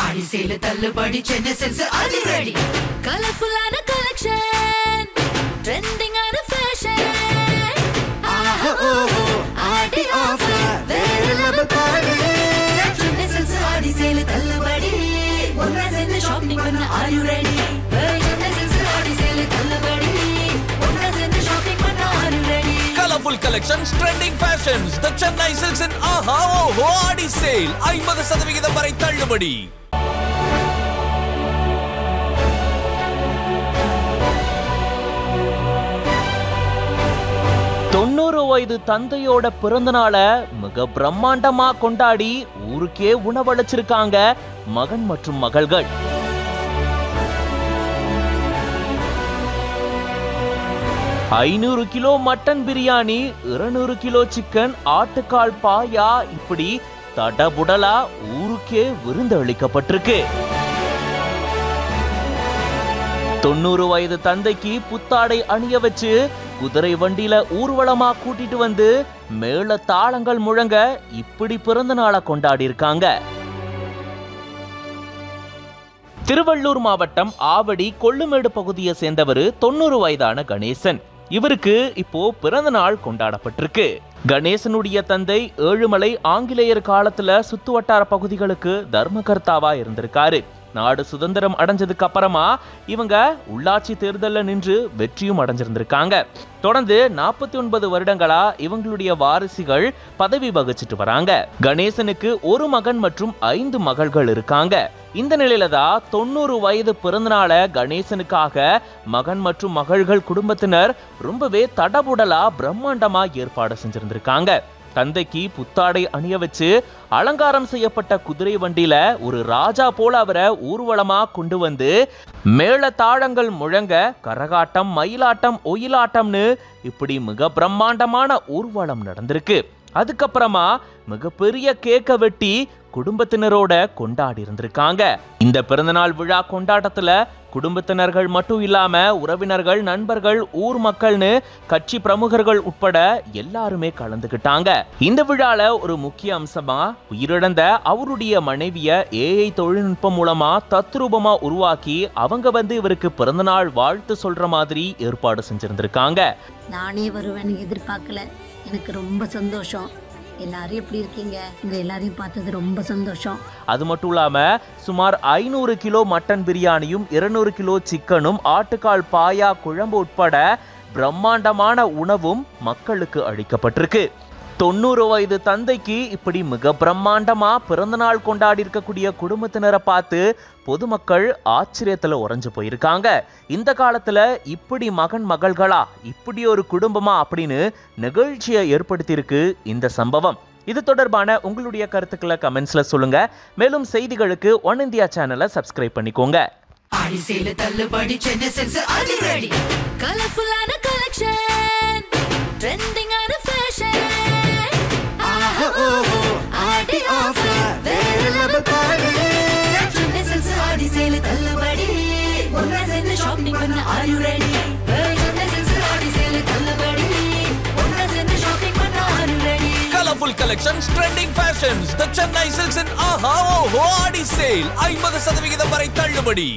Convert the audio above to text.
ஆடி சேல தள்ளுபடி சென்னை சில்க்ஸ் ஆடி ரெடி. கலர்ஃபுல்லான கலெக்ஷன், ட்ரெண்டிங்கான ஃபேஷன். ஆடி ஆஃபர் வேற லெவல் பாரு. சென்னை சில்க்ஸ் ஆடி சேல தள்ளுபடி. ஒண்ணா சேர்ந்து ஷாப்பிங் பண்ண are you ready? Chennai silks ஆடி சேல தள்ளுபடி. ஒண்ணா சேர்ந்து ஷாப்பிங் பண்ண are you ready? Colorful collections, trending fashions. The Chennai Silks in Aha Oho Adi Sale. 50% வரை தள்ளுபடி. 90 வயது தந்தையோட பிறந்த நாளை மிக பிரம்மாண்டமா கொண்டாடி ஊருக்கே உணவளிச்சிருக்காங்க மகன் மற்றும் மகள்கள். ஐநூறு kilo mutton biryani, 200 kilo chicken, ஆட்டுக்கால் பாயா, இப்படி தடபுடலா ஊருக்கே விருந்து அளிக்கப்பட்டிருக்கு. 90 வயது தந்தைக்கு புத்தாடை அணிய வச்சு குதிரை வண்டியில ஊர்வலமா கூட்டிட்டு வந்து மேள தாளங்கள் முழங்க இப்படி பிறந்த நாளை கொண்டாடி இருக்காங்க. திருவள்ளூர் மாவட்டம் ஆவடி கொள்ளுமேடு பகுதியை சேர்ந்தவர் 90 வயதான கணேசன். இவருக்கு இப்போ பிறந்த நாள் கொண்டாடப்பட்டிருக்கு. கணேசனுடைய தந்தை ஏழுமலை ஆங்கிலேயர் காலத்துல சுத்துவட்டார பகுதிகளுக்கு தர்மகர்த்தாவா இருந்திருக்காரு. நாடு சுதந்திரம் அடைஞ்சதுக்கு அப்புறமா இவங்க உள்ளாட்சி தேர்தல்ல நின்று வெற்றியும் அடைஞ்சிருந்திருக்காங்க. தொடர்ந்து 49 வருடங்களா இவங்களுடைய வாரிசுகள் பதவி வகிச்சிட்டு வராங்க. கணேசனுக்கு ஒரு மகன் மற்றும் 5 மகள்கள் இருக்காங்க. இந்த நிலையில தான் 90 வயது பிறந்தநாள கணேசனுக்காக மகன் மற்றும் மகள்கள் குடும்பத்தினர் ரொம்பவே தடபுடலா பிரம்மாண்டமா ஏற்பாடு செஞ்சிருந்திருக்காங்க. தந்தைக்கு புத்தாடை அணிய வச்சு அலங்காரம் செய்யப்பட்ட குதிரை வண்டியில ஒரு ராஜா போல அவரை ஊர்வலமா கொண்டு வந்து மேள தாளங்கள் முழங்க கரகாட்டம், மயிலாட்டம், ஒயிலாட்டம்னு இப்படி மிக பிரம்மாண்டமான ஊர்வலம் நடந்திருக்கு. அதுக்கப்புறமா மிகப்பெரிய கேக்க வெட்டி குடும்பத்தினரோட கொண்டாடி இருந்திருக்காங்க. இந்த பிறந்தநாள் விழா கொண்டாட்டத்துல குடும்பத்தினர்கள் மட்டும் இல்லாம உறவினர்கள், நண்பர்கள், ஊர் மக்கள்னு கட்சி பிரமுகர்கள் உட்பட எல்லாருமே கலந்துகிட்டாங்க. இந்த விழால ஒரு முக்கிய அம்சமா உயிரிழந்த அவருடைய மனைவிய AI தொழில்நுட்பம் மூலமா தத்ரூபமா உருவாக்கி அவங்க வந்து இவருக்கு பிறந்தநாள் வாழ்த்து சொல்ற மாதிரி ஏற்பாடு செஞ்சிருந்திருக்காங்க. நானே வருவேன்னு எதிர்பார்க்கல, எனக்கு ரொம்ப சந்தோஷம். எல்லாரும் எப்படி இருக்கீங்க? உங்க எல்லாரையும் பார்த்தது ரொம்ப சந்தோஷம். அது மட்டும் இல்லாம சுமார் 500 கிலோ மட்டன் பிரியாணியும், 200 கிலோ சிக்கனும், ஆட்டுக்கால் பாயா, குழம்பு உட்பட பிரம்மாண்டமான உணவும் மக்களுக்கு அளிக்கப்பட்டிருக்கு. 90 வயது தந்தைக்கு இப்படி மிக பிரம்மாண்டமா பிறந்தநாள் கொண்டாடி இருக்கக்கூடிய குடும்பத்தினரை பார்த்து பொதுமக்கள் ஆச்சரியத்துல உறைஞ்சு போயிருக்காங்க. இந்த காலத்துல இப்படி மகன் மகள்களா, இப்படி ஒரு குடும்பமா அப்படின்னு நிகழ்ச்சியை ஏற்படுத்தியிருக்கு இந்த சம்பவம். இது தொடர்பான உங்களுடைய கருத்துக்களை கமெண்ட்ஸ்ல சொல்லுங்க. மேலும் செய்திகளுக்கு ஒன் இந்தியா சேனலை சப்ஸ்கிரைப் பண்ணிக்கோங்க. ஆடி சேல தள்ளுபடி சென்னை சில்க்ஸ் ஆடி ரெடி. கலர்ஃபுல்லான கலெக்ஷன், ட்ரெண்டிங்கான ஃபேஷன். ஆடி ஆஃபர் வேற லெவல் பாரு. சென்னை சில்க்ஸ் ஆடி சேல தள்ளுபடி. ஒண்ணா சேர்ந்து ஷாப்பிங் பண்ண are you ready? Chennai silks ஆடி சேல தள்ளுபடி. ஒண்ணா சேர்ந்து ஷாப்பிங் பண்ண are you ready? Colorful collections, trending fashions. The Chennai Silks in Aha Oho Adi Sale. 50% வரை தள்ளுபடி.